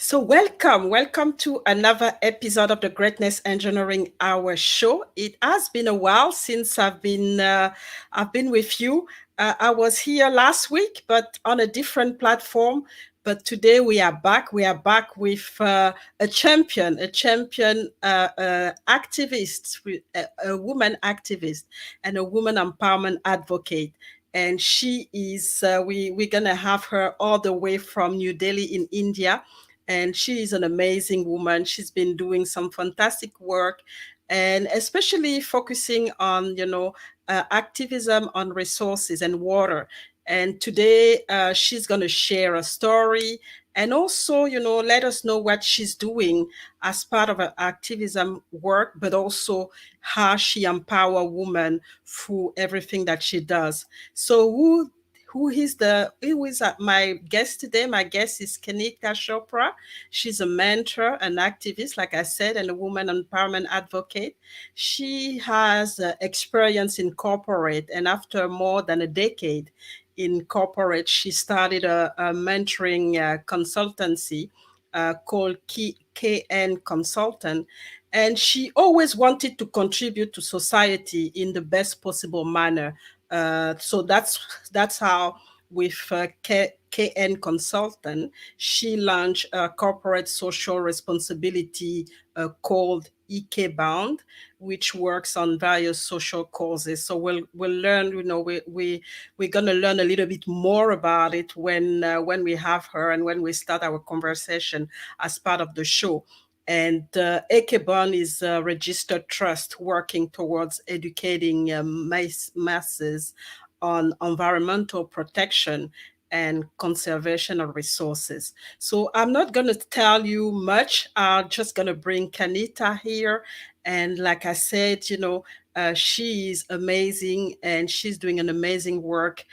So, welcome to another episode of the Greatness Engineering Hour show. It has been a while since I've been with you. I was here last week, but on a different platform. But today we are back. We are back with a champion activist, a woman activist, and a woman empowerment advocate. And she is we're gonna have her all the way from New Delhi in India, and she is an amazing woman. She's been doing some fantastic work, and especially focusing on activism on resources and water. And today she's going to share a story, and also let us know what she's doing as part of her activism work, but also how she empower women through everything that she does. So who is my guest today? My guest is Kanika Chopra. She's a mentor, an activist, like I said, and a woman empowerment advocate. She has experience in corporate, and after more than a decade in corporate, she started a mentoring consultancy called KN Consultant. And she always wanted to contribute to society in the best possible manner. So that's how with KN Consultant, she launched a corporate social responsibility called EK Bound, which works on various social causes. So we'll learn. We're gonna learn a little bit more about it when we have her and when we start our conversation as part of the show. And Ekebon is a registered trust working towards educating masses on environmental protection and conservation of resources. So I'm not going to tell you much. I'm just going to bring Kanita here. And like I said, she is amazing, and she's doing an amazing work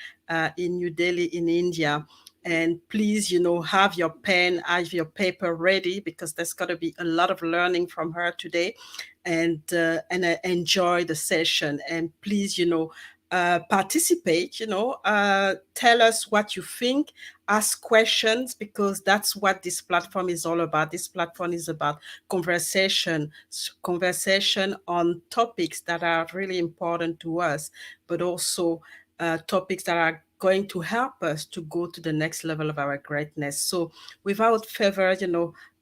in New Delhi in India. And please, have your pen, have your paper ready, because there's got to be a lot of learning from her today. And enjoy the session. And please, participate. Tell us what you think, ask questions, because that's what this platform is all about. This platform is about conversation on topics that are really important to us, but also topics that are going to help us to go to the next level of our greatness. So without further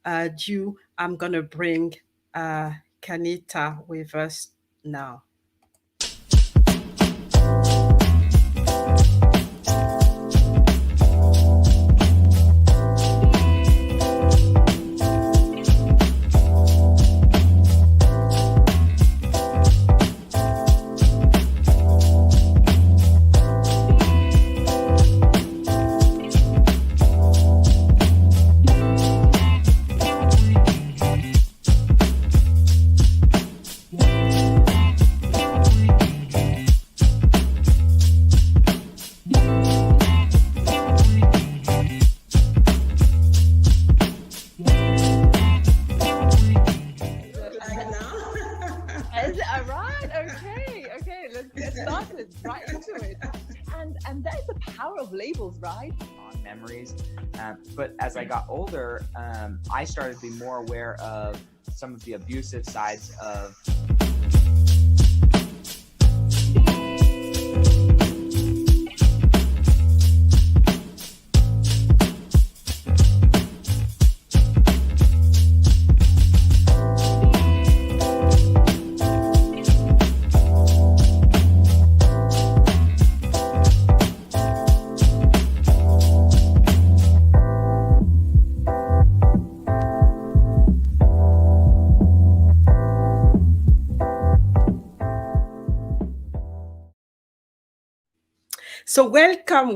ado, I'm going to bring uh, Kanita with us now. Is it all right? Okay, let's get started right into it. And that is the power of labels, right? On memories. But as I got older, I started to be more aware of some of the abusive sides of So welcome,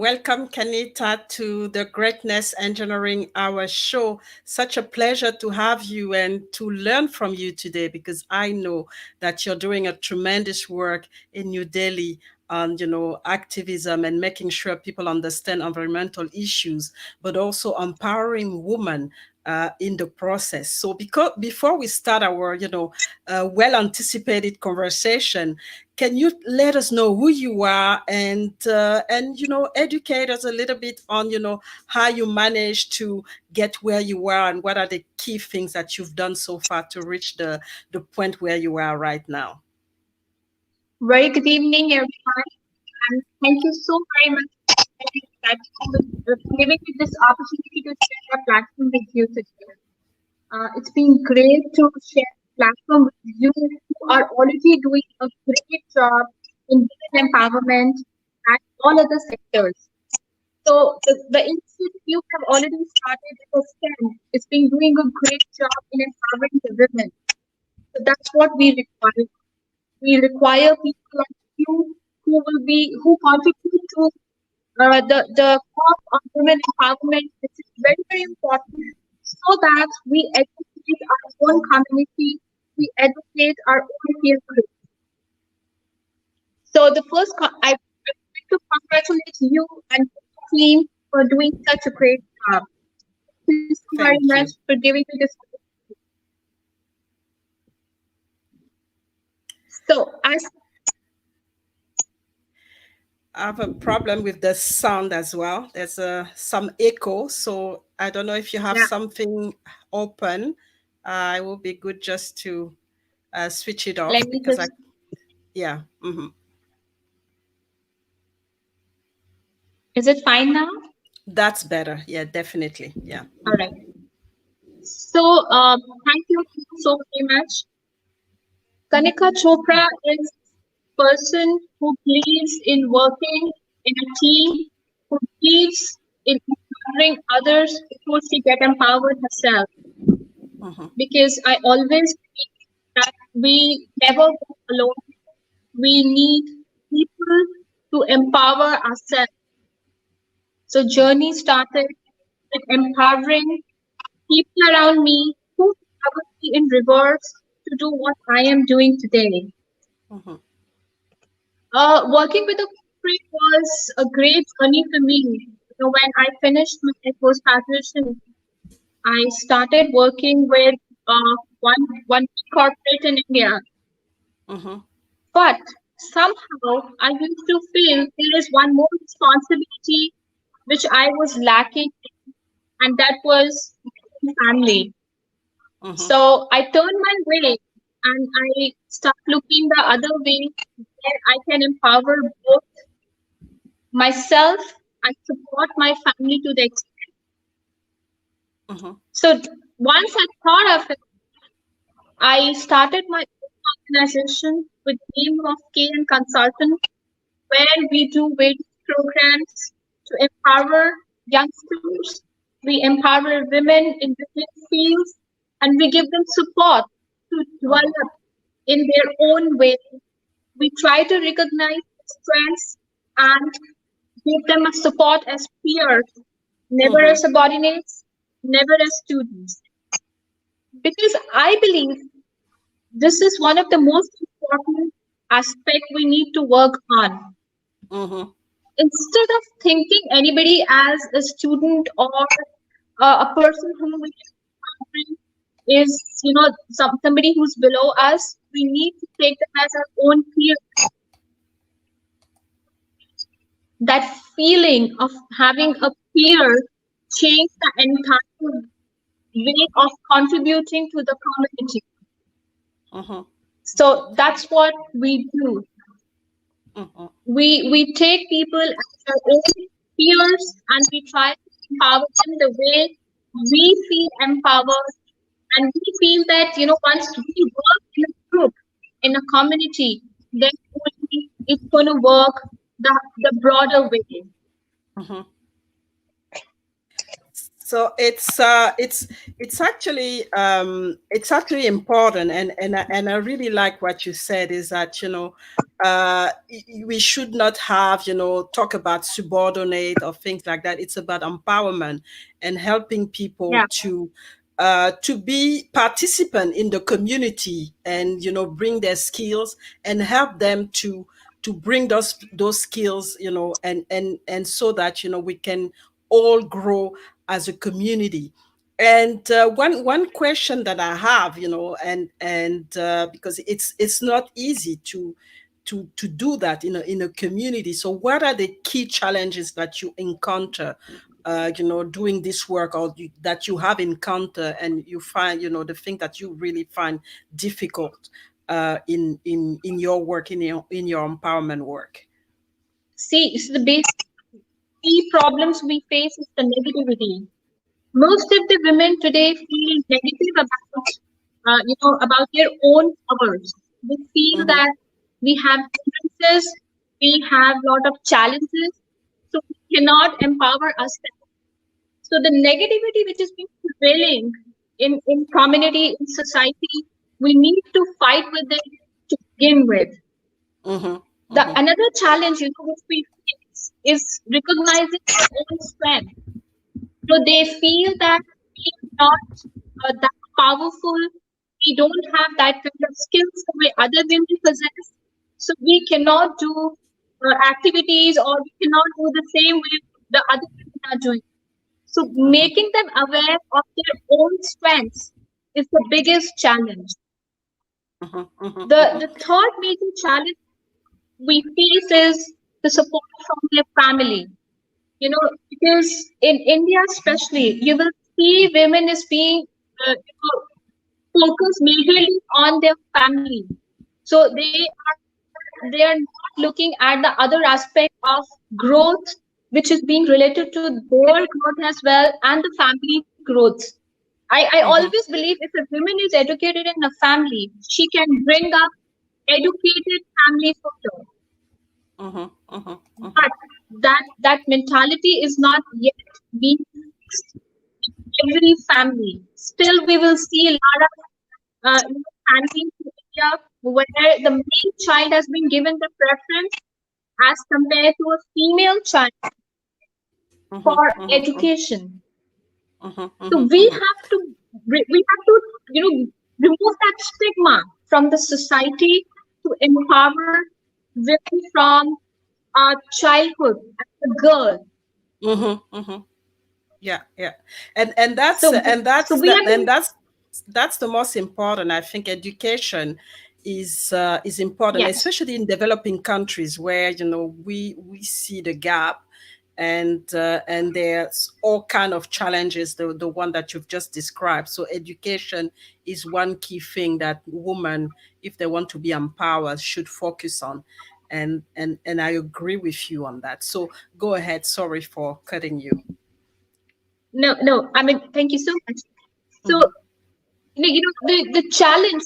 Kanita, to the Greatness Engineering Hour show. Such a pleasure to have you and to learn from you today, because I know that you're doing a tremendous work in New Delhi on, activism and making sure people understand environmental issues, but also empowering women in the process. So because before we start our, well anticipated conversation, can you let us know who you are and educate us a little bit on how you managed to get where you are and what are the key things that you've done so far to reach the point where you are right now? Very good evening, everyone, and thank you so very much for giving me this opportunity to share a platform with you today. It's been great to share a platform with you who are already doing a great job in women empowerment and all other sectors. So the initiative you have already started with STEM is been doing a great job in empowering the women. So that's what we require. We require people like you who contribute to the cause of women empowerment, which is very, very important, so that we educate our own community, we educate our own peer group. So I would like to congratulate you and your team for doing such a great job. Thank you so very Thank much you. for giving me this. So I have a problem with the sound as well. There's some echo, so I don't know if you have yeah, something open. It will be good just to switch it let off me because just. yeah. Hmm. Is it fine now? That's better. Yeah, definitely. Yeah. All right. So thank you so very much. Kanika Chopra is a person who believes in working in a team, who believes in empowering others before she get empowered herself. Hmm. Because I always believe that we never go alone. We need people to empower ourselves. So journey started with empowering people around me who empowered me in reverse to do what I am doing today. Hmm. Working with a corporate was a great journey for me. When I finished my post graduation, I started working with one corporate in India. Hmm. But somehow I used to feel there is one more responsibility which I was lacking, and that was family. Hmm. So I turned my way and I start looking the other way where I can empower both myself and support my family to the extent. Hmm. So once I thought of it, I started my own organization with the name of KN Consultant, where we do various programs to empower youngsters. We empower women in different fields, and we give them support to Hmm. develop in their own way. We try to recognize strengths and give them a support as peers, never Hmm. as subordinates, never as students. Because I believe this is one of the most important aspects we need to work on. Hmm. Instead of thinking anybody as a student or a person who we is, somebody who's below us, we need to take them as our own peer. That feeling of having a peer change the entire way of contributing to the community. Hmm. So that's what we do. Hmm. We take people as our own peers and we try to empower them the way we feel empowered, and we feel that once we work in a group, in a community, then only it's going to work the broader way. Hmm. So it's actually important, and I really like what you said is that we should not have talk about subordinate or things like that. It's about empowerment and helping people Yeah. to be participant in the community and bring their skills and help them to to bring those skills, and so that we can all grow as a community. And one question that I have, and because it's not easy to do that in a community. So what are the key challenges that you encounter doing this work, or that you have encountered, and you find the thing that you really find difficult in your work, in your empowerment work? See, so the basic key problems we face is the negativity. Most of the women today feel negative about their own powers. They feel Mm-hmm. that we have differences, we have a lot of challenges, so we cannot empower ourselves. So the negativity which is being prevailing in community, in society, we need to fight with it to begin with. Mm-hmm. The Mm-hmm. another challenge, which we face is recognizing our own strength. So they feel that we are not that powerful. We don't have that kind of skills the way other women possess. So we cannot do activities, or we cannot do the same way the other women are doing. So Mm-hmm. making them aware of their own strengths is the biggest challenge. Mm-hmm. Mm-hmm. The third major challenge we face is the support from their family. Because in India especially, you will see women is being focused majorly on their family. So they are not looking at the other aspect of growth, which is being related to their growth as well, and the family growth. I Mm-hmm. always believe if a woman is educated in a family, she can bring up educated family further. Mm-hmm. Mm-hmm. Mm-hmm. But that mentality is not yet being fixed in every family. Still, we will see a lot of families in India where the male child has been given the preference as compared to a female child Mm-hmm. for Mm-hmm. education. Mm-hmm. So Mm-hmm. Mm-hmm. we have to remove that stigma from the society to empower women from childhood as a girl. Mm-hmm. Mm-hmm. Yeah, yeah. And that's So and so that's we the have and been that's the most important. I think education is important, yes. especially in developing countries where we see the gap, and there's all kind of challenges, the one that you've just described. So education is one key thing that women, if they want to be empowered, should focus on. And I agree with you on that. So go ahead. Sorry for cutting you. No. I mean, thank you so much. So Mm-hmm. the challenge,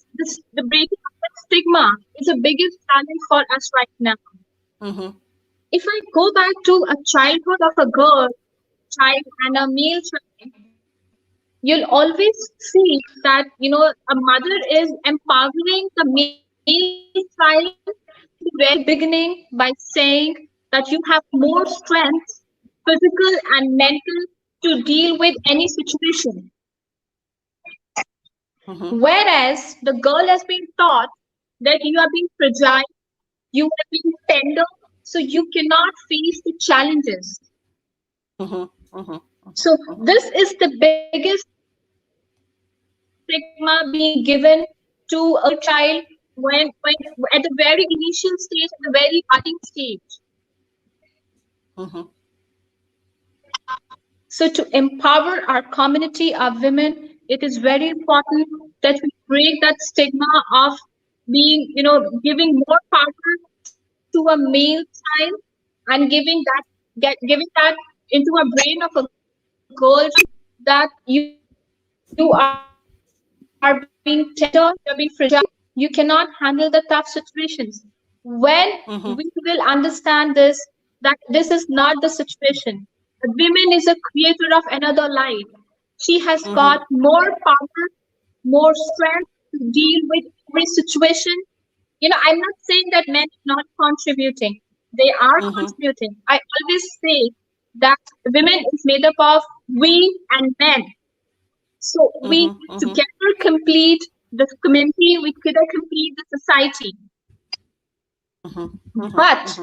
the breaking of that stigma is the biggest challenge for us right now. Mm-hmm. If I go back to a childhood of a girl child and a male child, you'll always see that a mother is empowering the male child in the very beginning by saying that you have more strength, physical and mental, to deal with any situation. Mm-hmm. Whereas the girl has been taught that you are being fragile, you are being tender, so you cannot face the challenges. Mm-hmm. Mm-hmm. So Mm-hmm. this is the biggest stigma being given to a child when at the very initial stage, at the very budding stage. Mm-hmm. So to empower our community, our women, it is very important that we break that stigma of being, giving more power to a male child and giving that into a brain of a girl child that you are being tender, you are being fragile, you cannot handle the tough situations. When we will understand this, Mm-hmm. that this is not the situation. A woman is a creator of another life. She has got more Mm-hmm. power, more strength to deal with every situation. I'm not saying that men are not contributing. They are Mm-hmm. contributing. I always say that women is made up of we and men. So we Mm-hmm. Mm-hmm. together complete the community, we together complete the society. But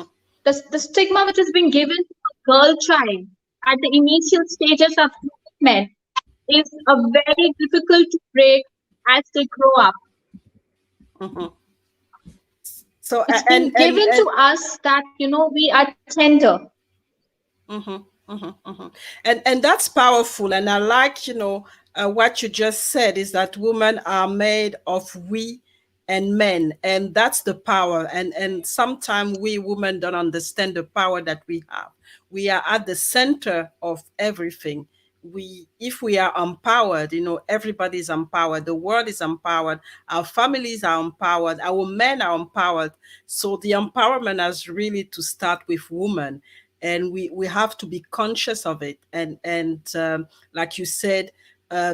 the stigma which has been given to a girl child at the initial stages of development is a very difficult to break as they grow up. So It's been given to us that, we are tender. And that's powerful, and I like, what you just said is that women are made of we and men, and that's the power. And sometimes we women don't understand the power that we have. We are at the center of everything. We If we are empowered, everybody is empowered, the world is empowered, our families are empowered, our men are empowered. So the empowerment has really to start with women, and we have to be conscious of it, and like you said,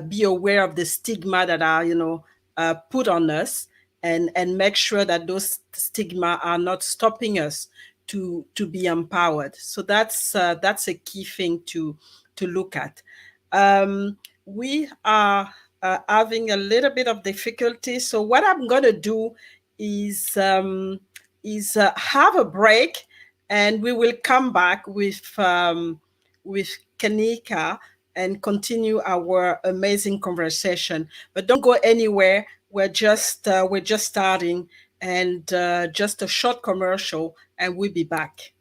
be aware of the stigma that are put on us, and make sure that those stigma are not stopping us to be empowered. So that's a key thing to look at. We are having a little bit of difficulty, so what I'm going to do is have a break, and we will come back with Kanika and continue our amazing conversation. But don't go anywhere. We're just starting, and just a short commercial, and we'll be back.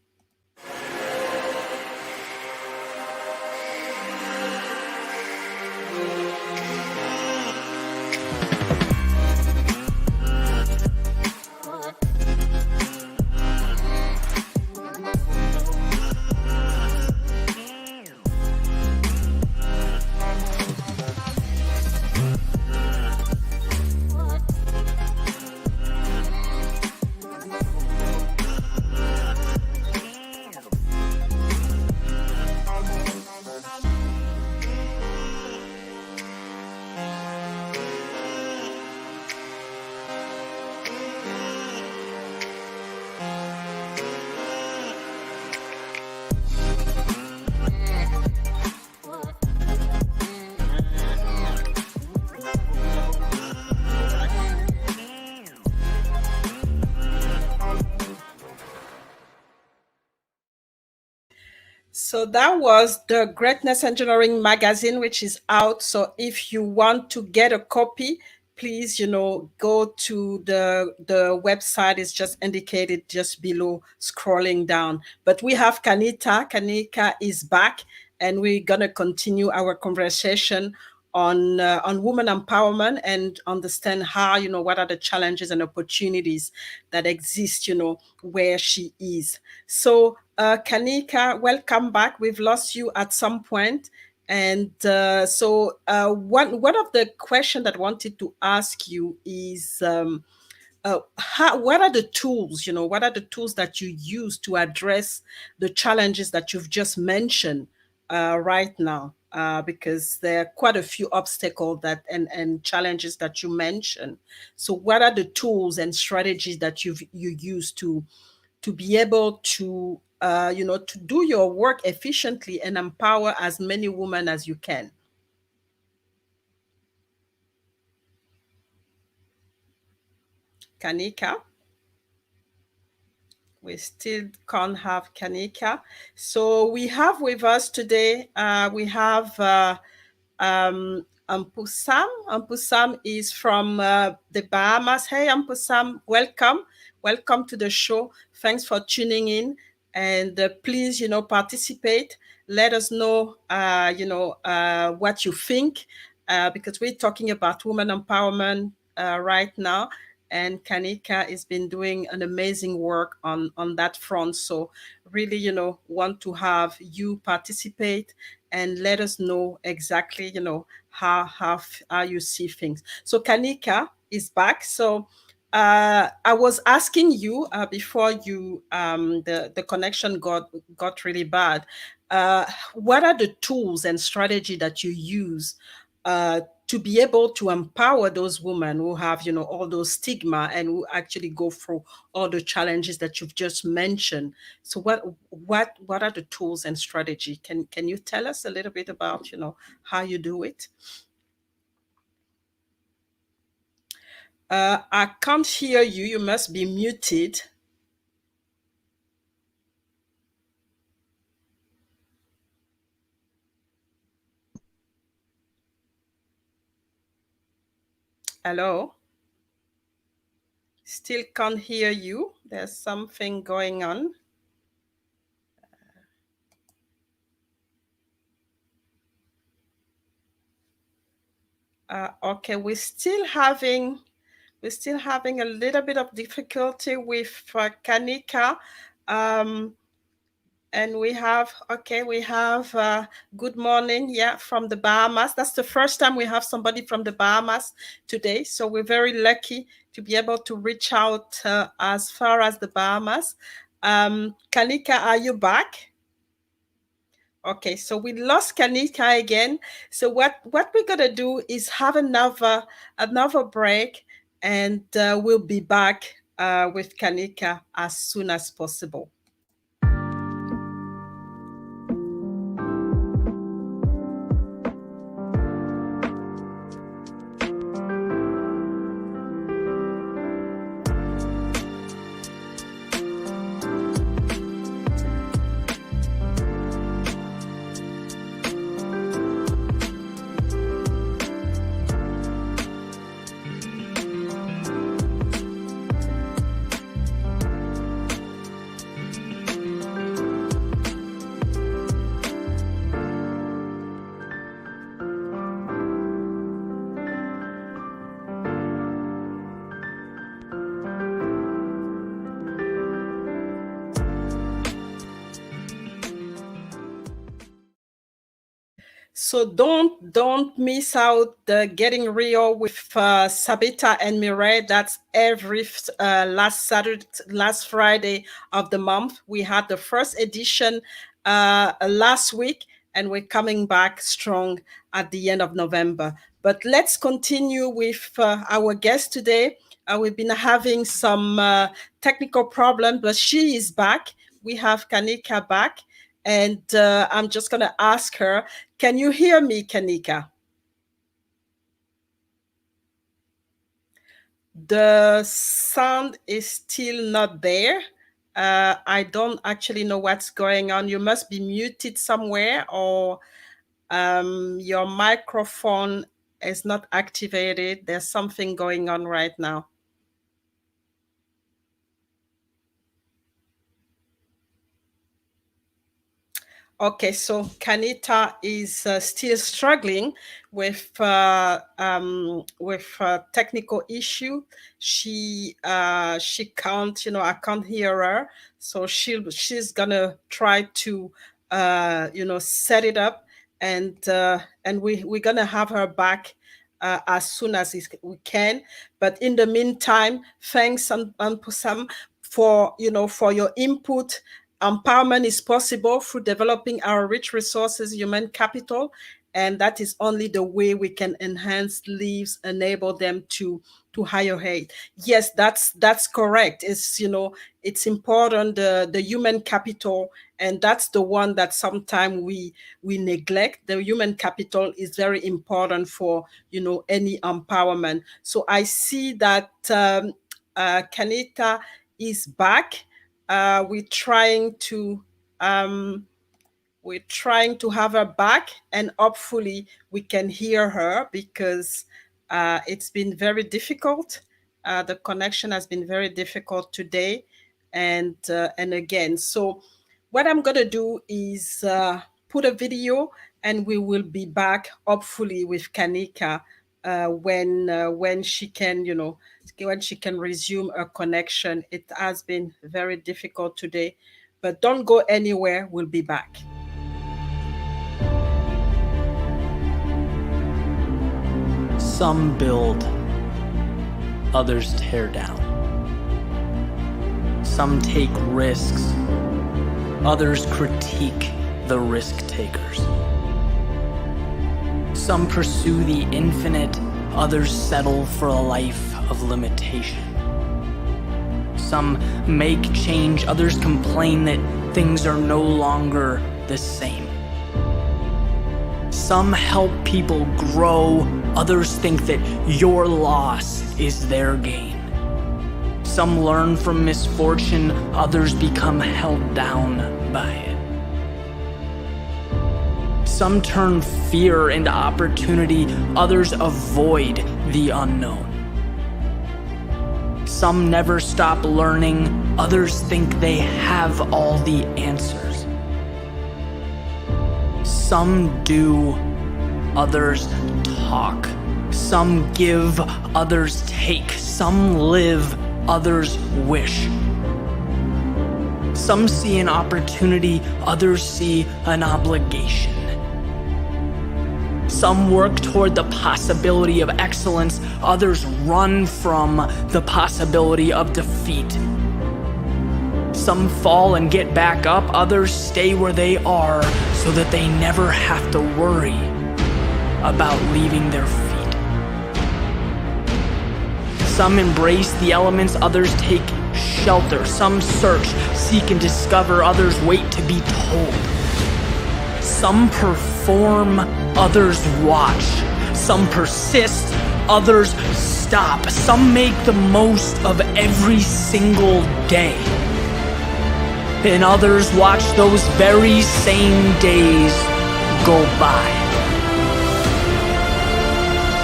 So that was the Greatness Engineering magazine, which is out. So if you want to get a copy, please, go to the website. It's just indicated just below, scrolling down. But we have Kanita. Kanika is back, and we're gonna continue our conversation on women empowerment, and understand how, what are the challenges and opportunities that exist, where she is. So Kanika, welcome back. We've lost you at some point. And one of the questions that I wanted to ask you is, what are the tools, what are the tools that you use to address the challenges that you've just mentioned right now? Because there are quite a few obstacles and challenges that you mentioned. So what are the tools and strategies that you use to be able to to do your work efficiently and empower as many women as you can? Kanika? We still can't have Kanika. So we have with us today, we have Ampusam. Ampusam is from the Bahamas. Hey, Ampusam, welcome. Welcome to the show. Thanks for tuning in. And please, participate. Let us know, what you think, because we're talking about women empowerment right now. And Kanika has been doing an amazing work on that front. So really, want to have you participate and let us know exactly, how you see things. So Kanika is back. So I was asking you before the connection got really bad. What are the tools and strategy that you use to be able to empower those women who have, all those stigma and who actually go through all the challenges that you've just mentioned? So what are the tools and strategy? Can you tell us a little bit about, how you do it? I can't hear you. You must be muted. Hello? Still can't hear you. There's something going on. Okay, we're still having a little bit of difficulty with Kanika. And we have good morning, yeah, from the Bahamas. That's the first time we have somebody from the Bahamas today. So we're very lucky to be able to reach out as far as the Bahamas. Kanika, are you back? Okay, so we lost Kanika again. So what we're gonna do is have another break, and we'll be back with Kanika as soon as possible. So don't miss out the Getting Real with Sabita and Mireille. That's every last Friday of the month. We had the first edition last week, and we're coming back strong at the end of November. But let's continue with our guest today. We've been having some technical problems, but she is back. We have Kanika back. And I'm just going to ask her, can you hear me, Kanika? The sound is still not there. I don't actually know what's going on. You must be muted somewhere, or your microphone is not activated. There's something going on right now. Okay, so Kanita is still struggling with technical issue. She can't, I can't hear her. So she's gonna try to set it up, and we're gonna have her back as soon as we can. But in the meantime, thanks Sam for your input. Empowerment is possible through developing our rich resources, human capital, and that is only the way we can enhance lives, enable them to higher height. Yes, that's correct. It's it's important, the human capital, and that's the one that sometimes we neglect. The human capital is very important for any empowerment. So I see that Kanita is back. We're trying to have her back, and hopefully we can hear her, because it's been very difficult. The connection has been very difficult today, and again. So what I'm gonna do is put a video, and we will be back hopefully with Kanika when she can, when she can resume a connection. It has been very difficult today, but don't go anywhere. We'll be back. Some build, others tear down. Some take risks, others critique the risk takers. Some pursue the infinite, others settle for a life of limitation. Some make change, others complain that things are no longer the same. Some help people grow, others think that your loss is their gain. Some learn from misfortune, others become held down by it. Some turn fear into opportunity, others avoid the unknown. Some never stop learning, others think they have all the answers. Some do, others talk. Some give, others take. Some live, others wish. Some see an opportunity, others see an obligation. Some work toward the possibility of excellence, others run from the possibility of defeat. Some fall and get back up, others stay where they are so that they never have to worry about leaving their feet. Some embrace the elements, others take shelter. Some search, seek and discover, others wait to be told. Some perform, others watch. Some persist, others stop. Some make the most of every single day. And others watch those very same days go by.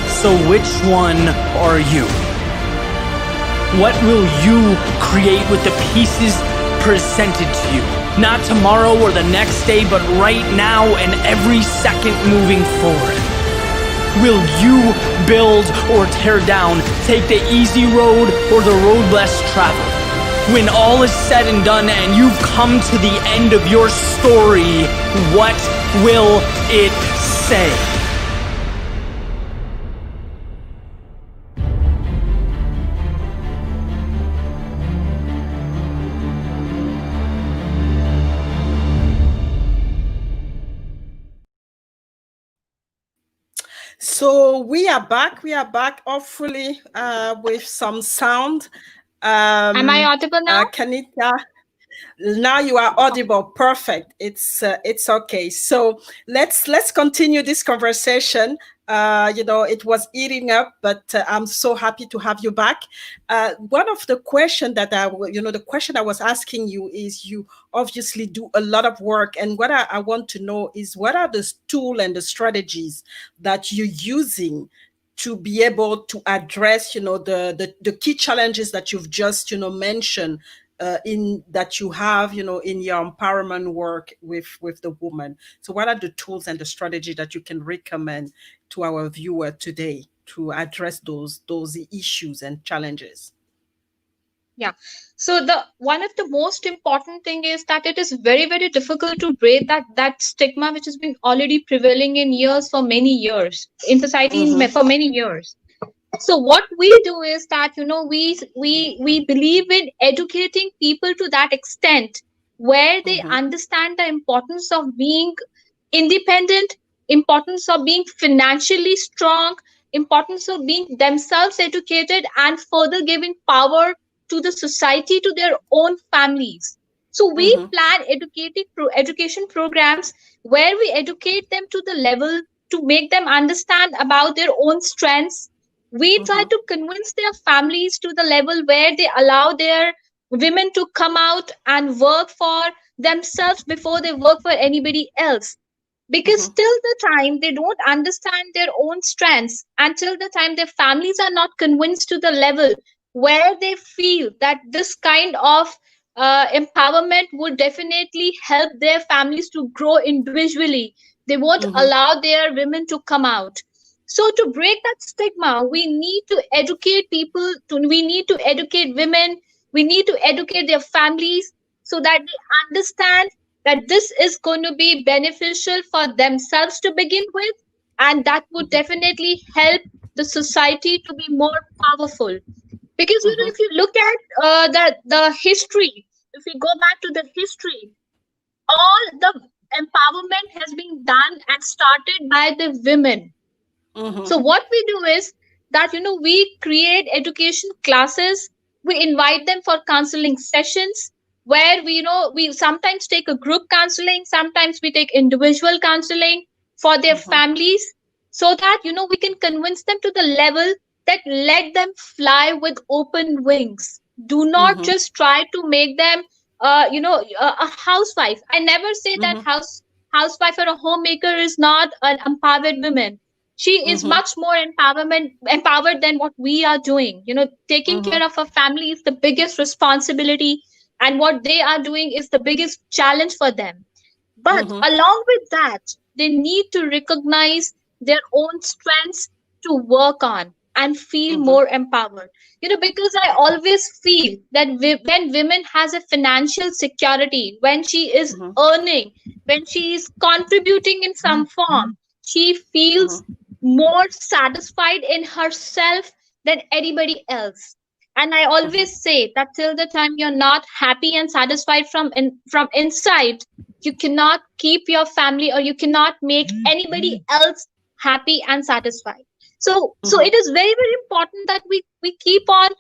So which one are you? What will you create with the pieces presented to you? Not tomorrow or the next day, but right now and every second moving forward. Will you build or tear down, take the easy road or the road less traveled? When all is said and done and you've come to the end of your story, what will it say? So we are back. We are back, hopefully, with some sound. Am I audible now? Kanika, now you are audible. Perfect. It's okay. So let's continue this conversation. It was eating up, but I'm so happy to have you back. One of the question that the question I was asking you is, you obviously do a lot of work, and what I want to know is, what are the tools and the strategies that you're using to be able to address, the key challenges that you've just, mentioned, in that you have, in your empowerment work with the woman. So what are the tools and the strategy that you can recommend to our viewer today to address those issues and challenges? Yeah. So the one of the most important thing is that it is very, very difficult to break that stigma which has been already prevailing in many years in society for many years. So what we do is that, we believe in educating people to that extent where they understand the importance of being independent, importance of being financially strong, importance of being themselves educated, and further giving power to the society, to their own families. So we plan education programs where we educate them to the level to make them understand about their own strengths. We try to convince their families to the level where they allow their women to come out and work for themselves before they work for anybody else. Because till the time they don't understand their own strengths, until the time their families are not convinced to the level where they feel that this kind of empowerment would definitely help their families to grow individually, they won't allow their women to come out. So to break that stigma, we need to educate people, we need to educate women, we need to educate their families so that they understand that this is going to be beneficial for themselves to begin with, and that would definitely help the society to be more powerful. Because if you look at the history, if we go back to the history, all the empowerment has been done and started by the women. So what we do is that, we create education classes, we invite them for counseling sessions where we sometimes take a group counseling, sometimes we take individual counseling for their families, so that, we can convince them to the level that let them fly with open wings. Do not just try to make them, a housewife. I never say that housewife or a homemaker is not an empowered woman. She is Mm-hmm. much more empowered than what we are doing. Taking Mm-hmm. care of her family is the biggest responsibility, and what they are doing is the biggest challenge for them. But Mm-hmm. along with that, they need to recognize their own strengths to work on and feel Mm-hmm. more empowered. Because I always feel that when women has a financial security, when she is Mm-hmm. earning, when she is contributing in some form, she feels Mm-hmm. more satisfied in herself than anybody else. And I Mm-hmm. always say that till the time you're not happy and satisfied from inside, you cannot keep your family, or you cannot make anybody else happy and satisfied. So Mm-hmm. it is very, very important that we keep on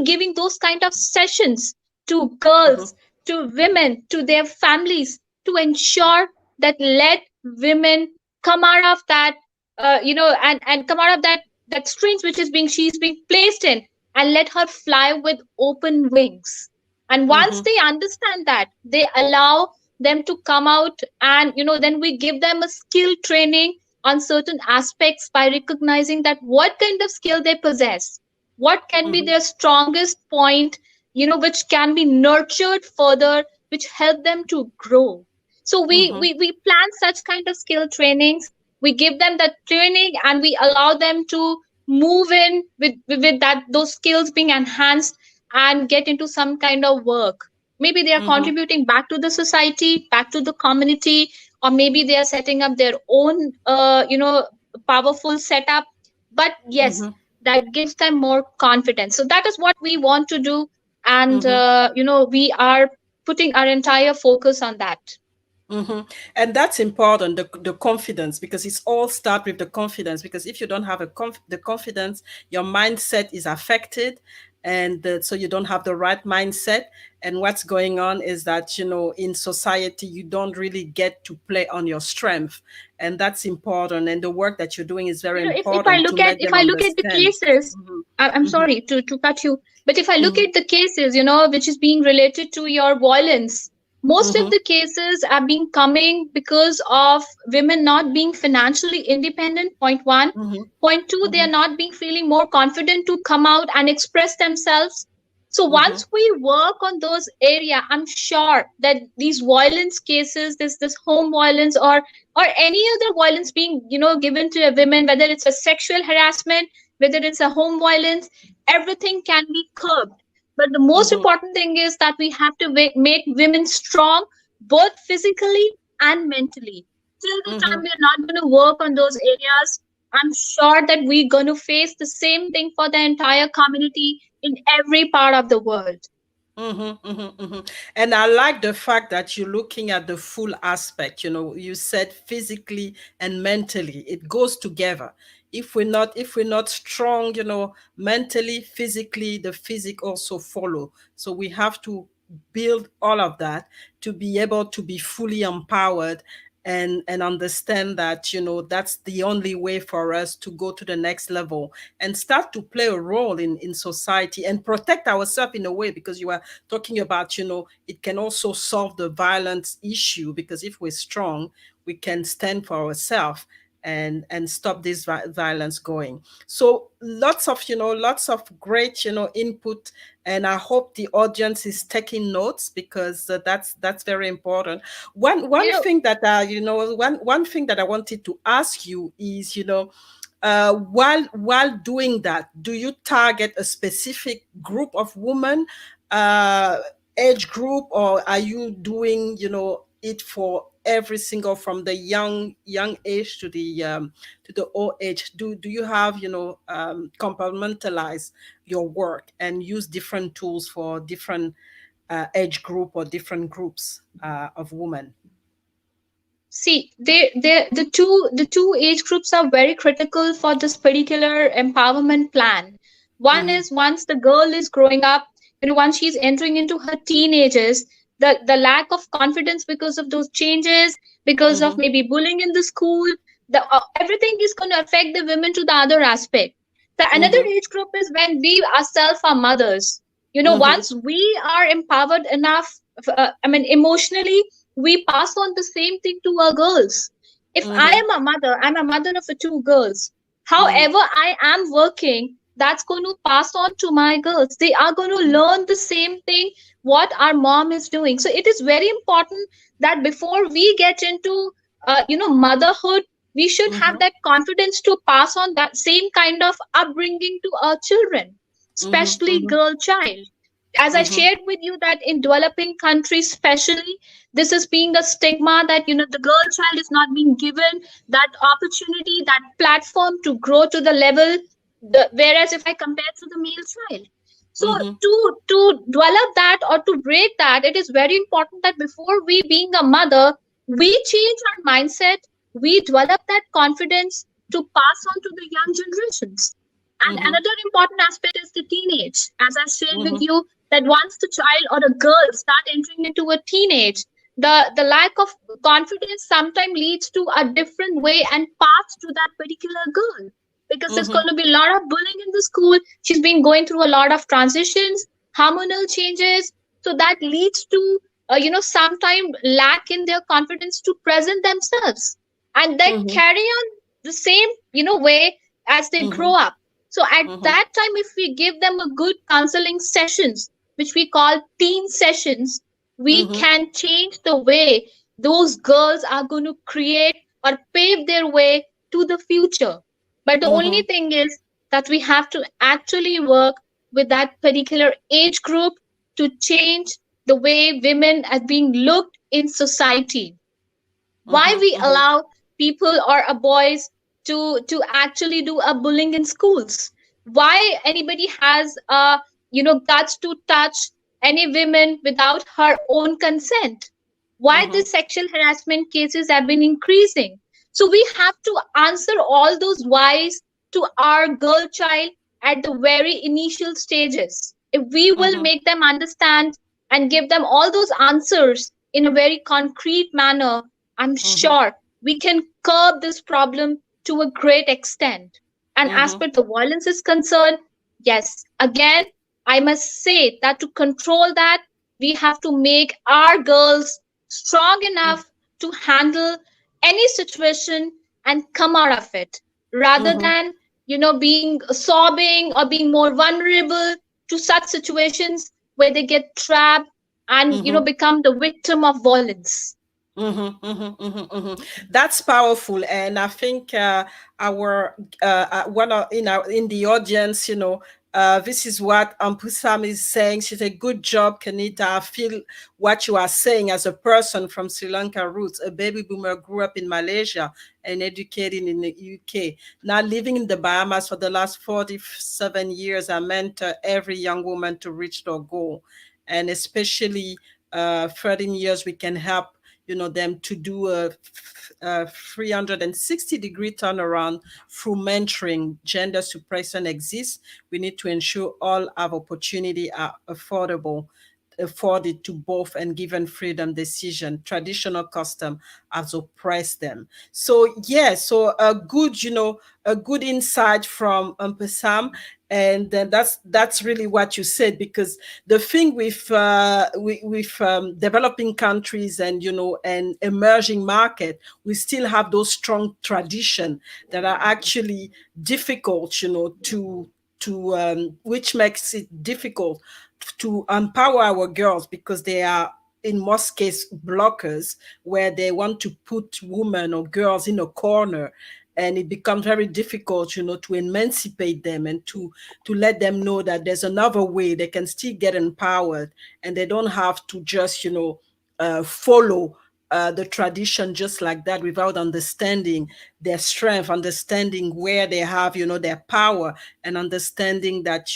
giving those kind of sessions to Mm-hmm. girls, to women, to their families, to ensure that let women come out of that, and come out of that strings which is being she's being placed in, and let her fly with open wings. And once Mm-hmm. they understand that, they allow them to come out, and then we give them a skill training on certain aspects by recognizing that what kind of skill they possess, what can be Mm-hmm. their strongest point, which can be nurtured further, which help them to grow. So Mm-hmm. we plan such kind of skill trainings. We give them that training, and we allow them to move in with that those skills being enhanced, and get into some kind of work. Maybe they are Mm-hmm. contributing back to the society, back to the community, or maybe they are setting up their own powerful setup. But yes, Mm-hmm. that gives them more confidence. So that is what we want to do. And Mm-hmm. we are putting our entire focus on that. Mm-hmm. And that's important, the confidence, because it's all start with the confidence. Because if you don't have the confidence, your mindset is affected, and so you don't have the right mindset. And what's going on is that in society you don't really get to play on your strength, and that's important. And the work that you're doing is very If I important to look at let them the understand. cases, I'm Mm-hmm. sorry to cut you, but if I look Mm-hmm. at the cases, which is being related to your violence, most of Mm-hmm. the cases are being coming because of women not being financially independent. Point one. Mm-hmm. Point two, they Mm-hmm. are not being feeling more confident to come out and express themselves. So Mm-hmm. once we work on those area, I'm sure that these violence cases, this home violence, or any other violence being given to a woman, whether it's a sexual harassment, whether it's a home violence, everything can be curbed. But the most Mm-hmm. important thing is that we have to make women strong, both physically and mentally. Till the Mm-hmm. time we're not going to work on those areas, I'm sure that we're going to face the same thing for the entire community in every part of the world. Mm-hmm, mm-hmm, mm-hmm. And I like the fact that you're looking at the full aspect. You said physically and mentally. It goes together. If we're not strong, mentally, physically, the physic also follow. So we have to build all of that to be able to be fully empowered, and understand that that's the only way for us to go to the next level and start to play a role in society and protect ourselves in a way, because you are talking about it can also solve the violence issue, because if we're strong we can stand for ourselves and stop this violence going. So lots of great input, and I hope the audience is taking notes, because that's very important. One You know, thing that one thing that I wanted to ask you is, while doing that, do you target a specific group of women, uh, age group, or are you doing it for every single, from the young age to the old age? Do you have compartmentalize your work and use different tools for different age group or different groups of women? See, the two age groups are very critical for this particular empowerment plan. One Mm-hmm, is once the girl is growing up, once she's entering into her teenagers, the lack of confidence because of those changes, because of mm-hmm, maybe bullying in the school, the everything is going to affect the women to the other aspect. The another mm-hmm, age group is when we ourselves are mothers. mm-hmm, Once we are empowered enough, emotionally, we pass on the same thing to our girls. If I Mm-hmm. am a mother, I'm a mother of two girls. Mm-hmm. However, I am working, that's going to pass on to my girls. They are going to learn the same thing what our mom is doing. So it is very important that before we get into motherhood, we should have Mm-hmm. that confidence to pass on that same kind of upbringing to our children, especially Mm-hmm. girl child. As I Mm-hmm. shared with you that in developing countries especially, this is being a stigma that the girl child is not being given that opportunity, that platform to grow to the level, whereas if I compare to the male child. So Mm-hmm. to develop that or to break that, it is very important that before we being a mother, we change our mindset, we develop that confidence to pass on to the young generations. And Mm-hmm. another important aspect is the teenage. As I shared with Mm-hmm. you, that once the child or a girl start entering into a teenage, the lack of confidence sometimes leads to a different way and path to that particular girl, because there's Mm-hmm. going to be a lot of bullying in the school. She's been going through a lot of transitions, hormonal changes, so that leads to sometimes lack in their confidence to present themselves, and then Mm-hmm. carry on the same way as they Mm-hmm. grow up. So at Mm-hmm. that time, if we give them a good counseling sessions, which we call teen sessions, we Mm-hmm. can change the way those girls are going to create or pave their way to the future. But the only Mm-hmm. thing is that we have to actually work with that particular age group to change the way women are being looked in society. Why we Mm-hmm. allow people or boys to actually do a bullying in schools? Why anybody has guts to touch any women without her own consent? Why the Mm-hmm. sexual harassment cases have been increasing? So we have to answer all those whys to our girl child at the very initial stages. If we will Mm-hmm. make them understand and give them all those answers in a very concrete manner, I'm Mm-hmm. sure we can curb this problem to a great extent. And as Mm-hmm. per the violence is concerned, yes, again, I must say that to control that, we have to make our girls strong enough to handle any situation and come out of it, rather Mm-hmm. than being sobbing or being more vulnerable to such situations where they get trapped and Mm-hmm. become the victim of violence. Mm-hmm, mm-hmm, mm-hmm, mm-hmm. That's powerful, and I think our one of in the audience, this is what Ampusam is saying. She said, "Good job, Kanita. I feel what you are saying as a person from Sri Lanka roots. A baby boomer grew up in Malaysia and educated in the UK. Now living in the Bahamas for the last 47 years. I mentor every young woman to reach their goal, and especially 13 years we can help." Them to do a 360-degree turnaround through mentoring. Gender suppression exists. We need to ensure all have opportunity are afforded to both and given freedom decision. Traditional custom has oppressed them. So yeah, so a good insight from Sam, and then that's really what you said, because the thing with developing countries and and emerging market, we still have those strong tradition that are actually difficult, to which makes it difficult to empower our girls, because they are in most case blockers, where they want to put women or girls in a corner, and it becomes very difficult, to emancipate them and to let them know that there's another way they can still get empowered, and they don't have to just follow the tradition just like that, without understanding their strength, understanding where they have their power, and understanding that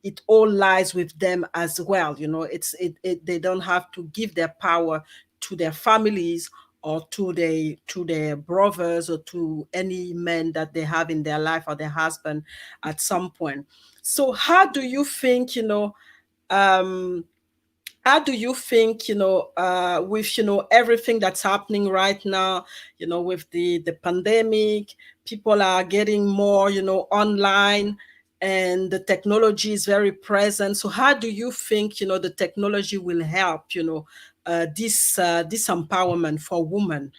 it all lies with them as well. They don't have to give their power to their families, or to their brothers, or to any men that they have in their life, or their husband at some point. So um how do you think, with everything that's happening right now, with the pandemic, people are getting more online, and the technology is very present. So how do you think the technology will help this empowerment for women?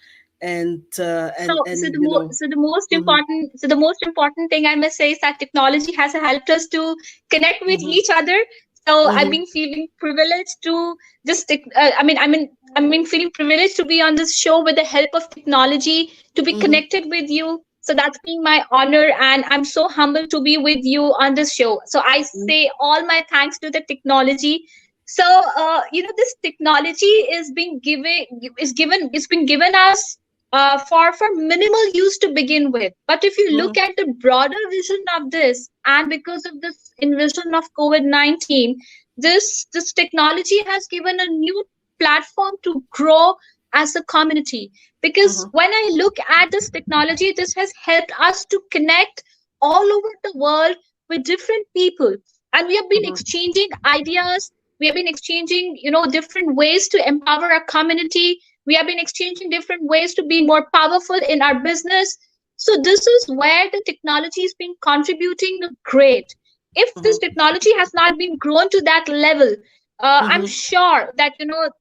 So and you know. Mhm, the most important thing I must say is that technology has helped us to connect with mhm, each other. So I've mhm, been feeling privileged to feeling privileged to be on this show with the help of technology, to be mhm, connected with you. So that's been my honor, and I'm so humbled to be with you on this show. So I say all my thanks to the technology. So this technology it's been given us for minimal use to begin with. But if you look mhm, at the broader vision of this, and because of this invasion of COVID-19, this technology has given a new platform to grow as a community. Because mhm, when I look at this technology, this has helped us to connect all over the world with different people, and we have been mhm, exchanging ideas. We have been exchanging, different ways to empower our community. We have been exchanging different ways to be more powerful in our business. So this is where the technology has been contributing great. If this mhm, technology has not been grown to that level, I'm mhm, sure that,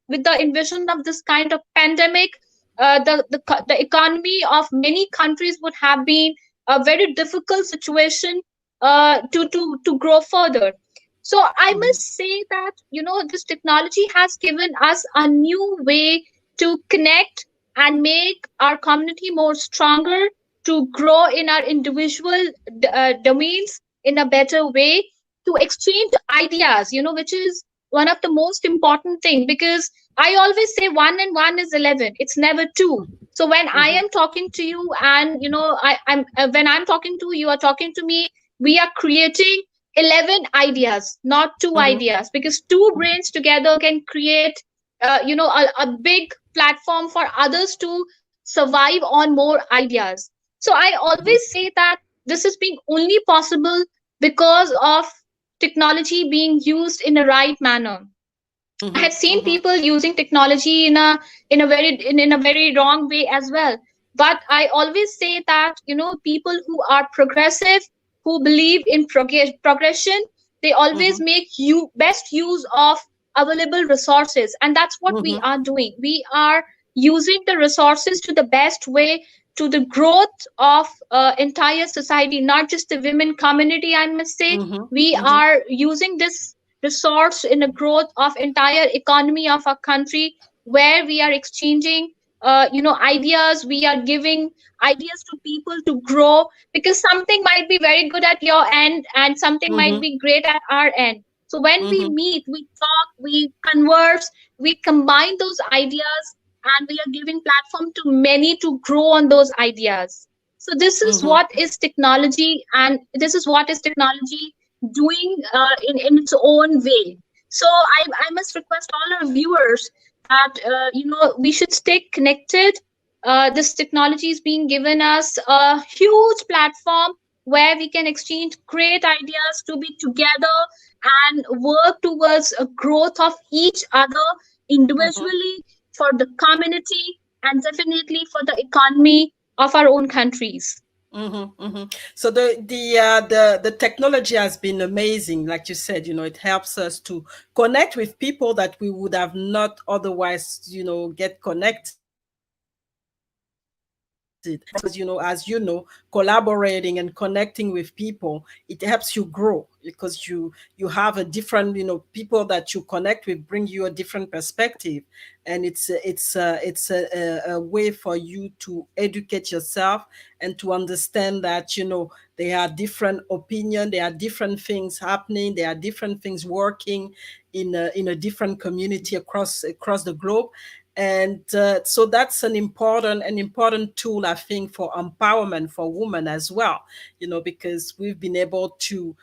with the invasion of this kind of pandemic, the economy of many countries would have been a very difficult situation to grow further. So I mhm, must say that, this technology has given us a new way to connect and make our community more stronger, to grow in our individual domains in a better way, to exchange ideas, which is one of the most important thing. Because I always say 1 and 1 is 11, it's never 2. So when I mhm, am talking to you, and I'm when I'm talking to you, you are talking to me, we are creating 11 ideas, not two mhm, ideas, because two brains together can create a big platform for others to survive on more ideas. So I mhm, always say that this is being only possible because of technology being used in a right manner. I mhm, have seen mhm, people using technology in a very wrong way as well. But I always say that, people who are progressive, who believe in progression, they always mhm, make you best use of available resources, and that's what we mhm, are doing. We are using the resources to the best way, to the growth of entire society, not just the women community. I must say, mhm, we mhm, are using this resource in the growth of entire economy of our country, where we are exchanging ideas. We are giving ideas to people to grow, because something might be very good at your end and something might mhm, be great at our end. So when we mhm, meet, we talk, we converse, we combine those ideas, and we are giving platform to many to grow on those ideas. So this is mhm, what is technology, and this is what is technology doing in its own way. So I must request all our viewers that we should stay connected. This technology is being given us a huge platform where we can exchange great ideas, to be together and work towards a growth of each other mhm. individually, for the community, and definitely for the economy of our own countries. So the technology has been amazing, like you said. It helps us to connect with people that we would have not otherwise, get connected. Because as you know, collaborating and connecting with people, it helps you grow, because you have a different, people that you connect with bring you a different perspective, and it's a way for you to educate yourself and to understand that there are different opinion, there are different things happening, there are different things working in a different community across the globe. And so that's an important tool, I think, for empowerment for women as well, because we've been able to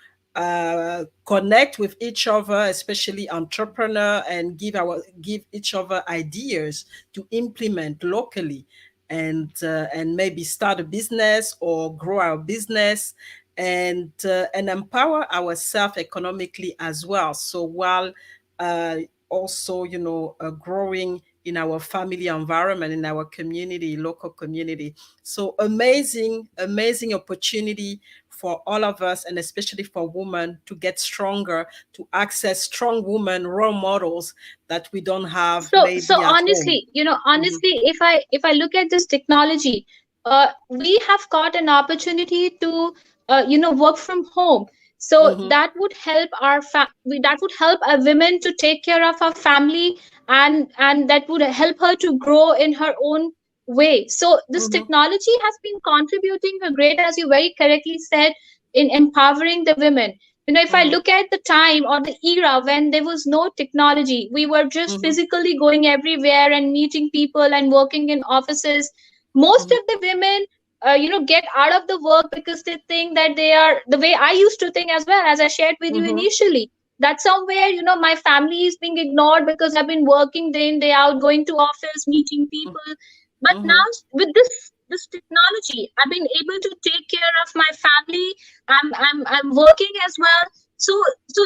connect with each other, especially entrepreneur, and give each other ideas to implement locally, and maybe start a business or grow our business, and empower ourselves economically as well. So while uh, also growing in our family environment, in our community, local community. So amazing opportunity for all of us, and especially for women, to get stronger, to access strong women role models that we don't have So maybe at home. honestly, honestly, if I look at this technology, we have got an opportunity to work from home. So Mm-hmm. that would help that would help our women to take care of our family, and that would help her to grow in her own way. So this Mm-hmm. technology has been contributing a great, as you very correctly said, in empowering the women. If I Mm-hmm. look at the time or the era when there was no technology, we were just Mm-hmm. physically going everywhere and meeting people and working in offices. Most Mm-hmm. of the women, get out of the work because they think that they are the way I used to think as well, as I shared with you Mm-hmm. initially. That somewhere, my family is being ignored because I've been working day in, day out, going to office, meeting people. But now Mm-hmm. with this technology, I've been able to take care of my family. I'm working as well. So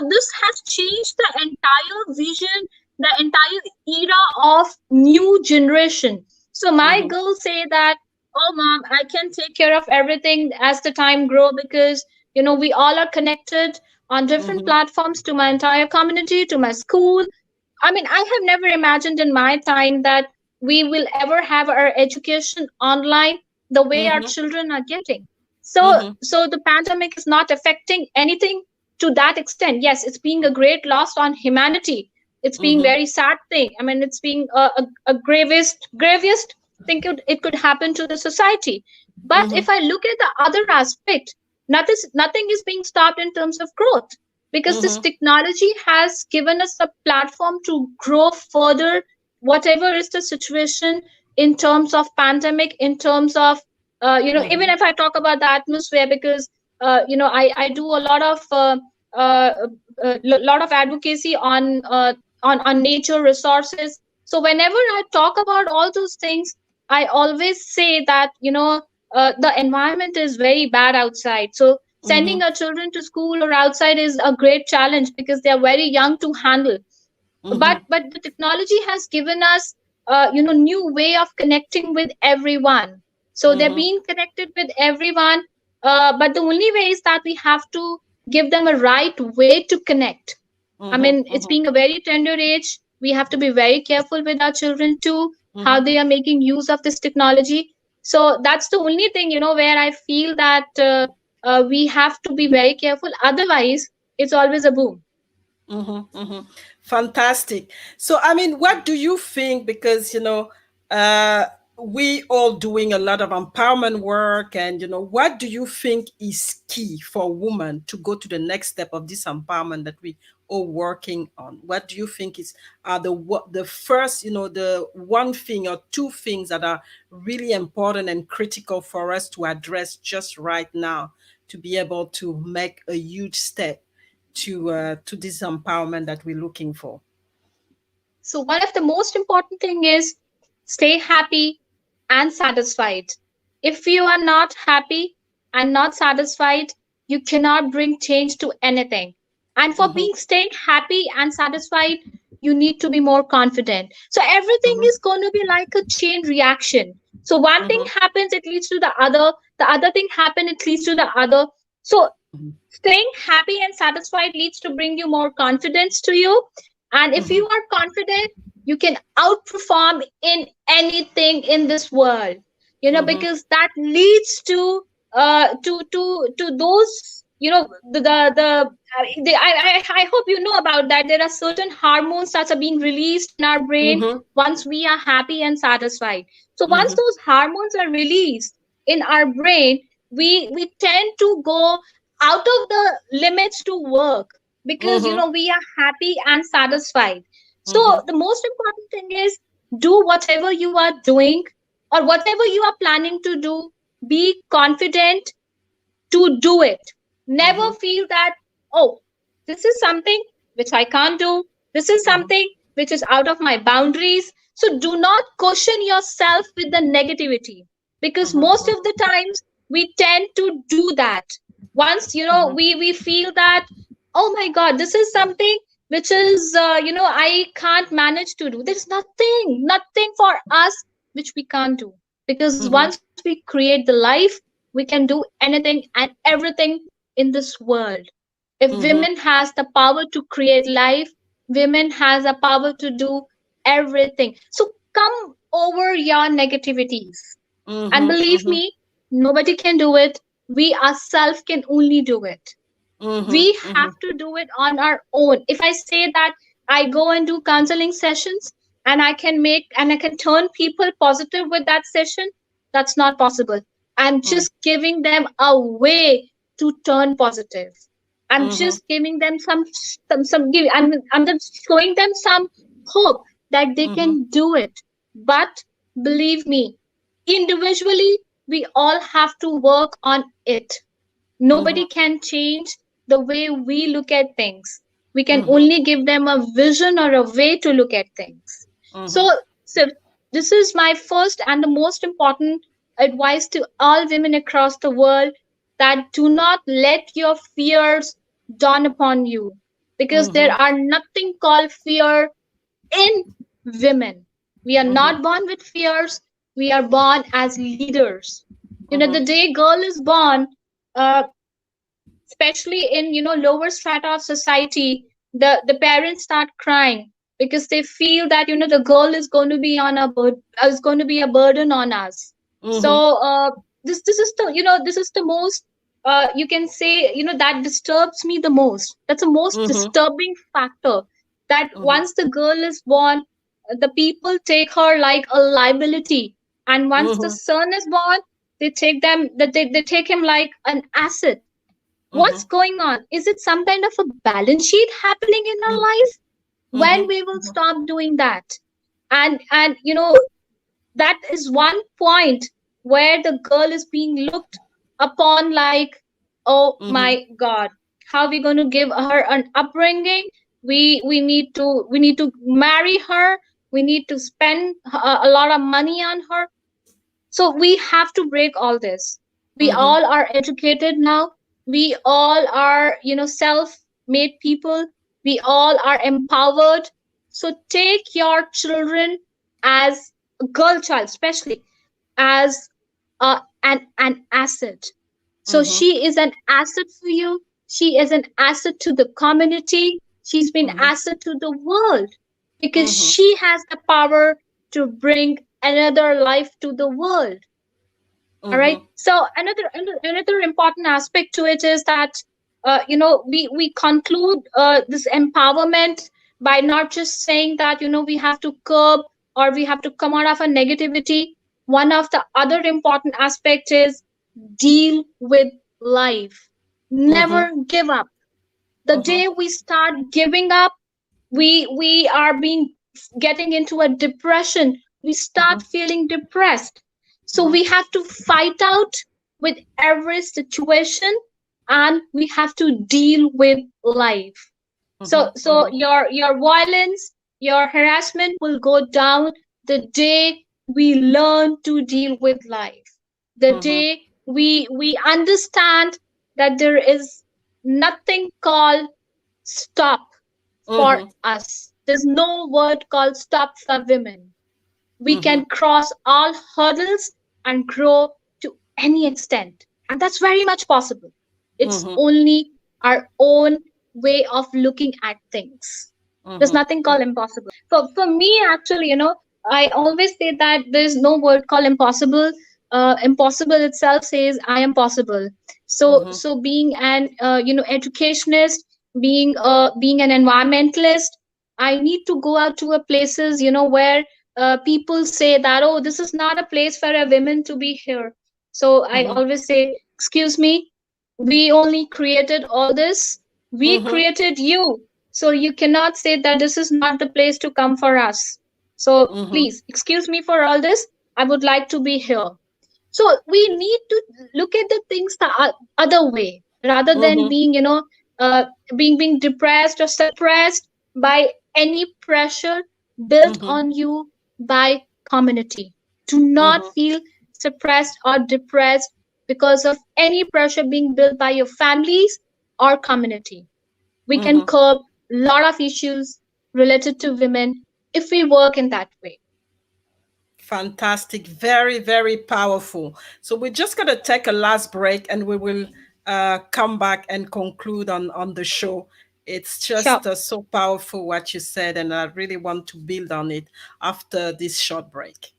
this has changed the entire vision, the entire era of new generation. So my Mm-hmm. girls say that, oh mom, I can take care of everything as the time grow, because we all are connected on different Mm-hmm. platforms, to my entire community, to my school. I mean, I have never imagined in my time that we will ever have our education online the way our Mm-hmm. children are getting. So, Mm-hmm. so the pandemic is not affecting anything to that extent. Yes, it's being a great loss on humanity. It's being Mm-hmm. very sad thing. I mean, it's being a gravest thing it could happen to the society. But Mm-hmm. if I look at the other aspect, nothing is being stopped in terms of growth, because this Mm-hmm. technology has given us a platform to grow further, whatever is the situation, in terms of pandemic, in terms of even Mm-hmm. if I talk about the atmosphere, because I do a lot of uh, lot of advocacy on nature resources. So whenever I talk about all those things, I always say that the environment is very bad outside. So Mm-hmm. sending our children to school or outside is a great challenge, because they are very young to handle. Mm-hmm. But the technology has given us new way of connecting with everyone. So they're Mm-hmm. being connected with everyone, but the only way is that we have to give them a right way to connect. I Mm-hmm. mean, it's Mm-hmm. being a very tender age. We have to be very careful with our children too, how Mm-hmm. they are making use of this technology. So that's the only thing, where I feel that we have to be very careful. Otherwise, it's always a boom. Mm-hmm, mm-hmm. Fantastic. So, I mean, what do you think? Because, uh, we all doing a lot of empowerment work, and, what do you think is key for women to go to the next step of this empowerment that we all working on? What do you think is are the first, the one thing or two things that are really important and critical for us to address just right now to be able to make a huge step to this empowerment that we're looking for? So one of the most important thing is stay happy and satisfied. If you are not happy and not satisfied, you cannot bring change to anything. And for Mm-hmm, being staying happy and satisfied, you need to be more confident. So everything mm-hmm, is going to be like a chain reaction. So one thing mm-hmm, happens, it leads to the other thing happen, it leads to the other. So mm-hmm, staying happy and satisfied leads to bring you more confidence to you. And if mm-hmm, you are confident, you can outperform in anything in this world, mm-hmm, because that leads to those, I hope you know about that. There are certain hormones that are being released in our brain mm-hmm, once we are happy and satisfied. So once mm-hmm, those hormones are released in our brain, we tend to go out of the limits to work, because mm-hmm, we are happy and satisfied. So mm-hmm, the most important thing is, do whatever you are doing or whatever you are planning to do, be confident to do it. Never mm-hmm, feel that, oh, this is something which I can't do. This is mm-hmm, something which is out of my boundaries. So do not caution yourself with the negativity, because mm-hmm, most of the times we tend to do that. Once, mm-hmm, we feel that, oh my God, this is something which is, I can't manage to do. There's nothing for us which we can't do. Because mm-hmm, once we create the life, we we can do anything and everything in this world. If women has the power to create life, women has the power to do everything. So come over your negativities. And believe me, nobody can do it. We ourselves can only do it. We have to do it on our own. If I say that I go and do counseling sessions and I can turn people positive with that session, that's not possible. I'm just giving them a way to turn positive. I'm just giving them I'm just showing them some hope that they can do it. But believe me, individually we all have to work on it. Nobody can change the way we look at things. We can only give them a vision or a way to look at things. So this is my first and the most important advice to all women across the world, that do not let your fears dawn upon you, because there are nothing called fear in women. We are not born with fears. We are born as leaders. The day girl is born, uh, especially in lower strata of society, the parents start crying because they feel that the girl is going to be is going to be a burden on us. So this is the this is the most, you can say, that disturbs me the most. That's the most disturbing factor, that once the girl is born, the people take her like a liability, and once the son is born, they take them that they take him like an asset. What's going on? Is it some kind of a balance sheet happening in our life? When we will stop doing that? And that is one point where the girl is being looked upon like, oh my God, how are we going to give her an upbringing? We need to marry her. We need to spend a lot of money on her. So we have to break all this. We all are educated now. We all are, self-made people. We all are empowered. So take your children, as a girl child, especially, as an asset. So she is an asset for you. She is an asset to the community. She's been asset to the world, because she has the power to bring another life to the world. All right. So another important aspect to it is that we conclude this empowerment by not just saying that we have to curb or we have to come out of a negativity. One of the other important aspect is deal with life. Never give up. The day we start giving up, we are getting into a depression. We start feeling depressed. So we have to fight out with every situation, and we have to deal with life. So your violence, your harassment will go down the day we learn to deal with life. The day we understand that there is nothing called stop for us. There's no word called stop for women. We can cross all hurdles and grow to any extent. And that's very much possible. It's only our own way of looking at things. There's nothing called impossible. For me, actually, I always say that there's no word called impossible. Impossible itself says I am possible. So being an educationist, being an environmentalist, I need to go out to a places where people say that, oh, this is not a place for a woman to be here. So I always say, excuse me, we only created all this. We created you. So you cannot say that this is not the place to come for us. So please excuse me for all this. I would like to be here. So we need to look at the things the other way, rather than being, being depressed or suppressed by any pressure built on you by community. Do not feel suppressed or depressed because of any pressure being built by your families or community. We can curb a lot of issues related to women if we work in that way. Fantastic. Very, very powerful. So we're just going to take a last break and we will come back and conclude on the show. It's Sure. just so powerful what you said, and I really want to build on it after this short break.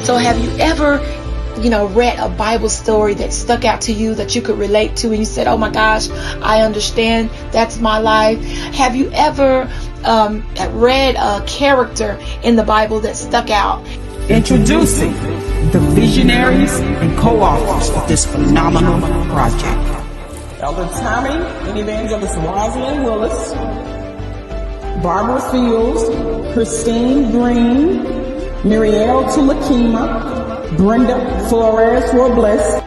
So have you ever, read a Bible story that stuck out to you that you could relate to and you said, oh my gosh, I understand, that's my life? Have you ever read a character in the Bible that stuck out? Introducing the visionaries and co-authors of this phenomenal project. Elder Tommy and Evangelist Rosalind Willis, Barbara Fields, Christine Green, Mirielle Tulakema, Brenda Flores Robles,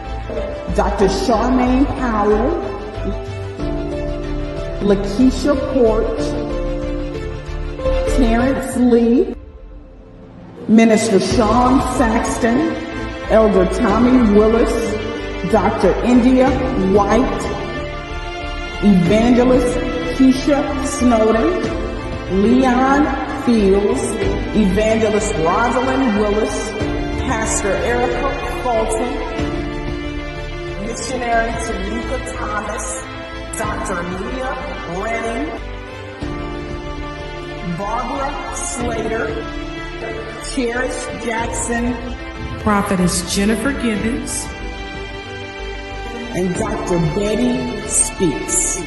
Dr. Charmaine Powell, Lakeisha Port, Terrence Lee, Minister Sean Saxton, Elder Tommy Willis, Dr. India White, Evangelist Keisha Snowden, Leon Fields, Evangelist Rosalind Willis, Pastor Erica Fulton, Missionary Kanika Thomas, Dr. Leah Renning, Barbara Slater, Cherish Jackson, Prophetess Jennifer Gibbons, and Dr. Betty Speaks.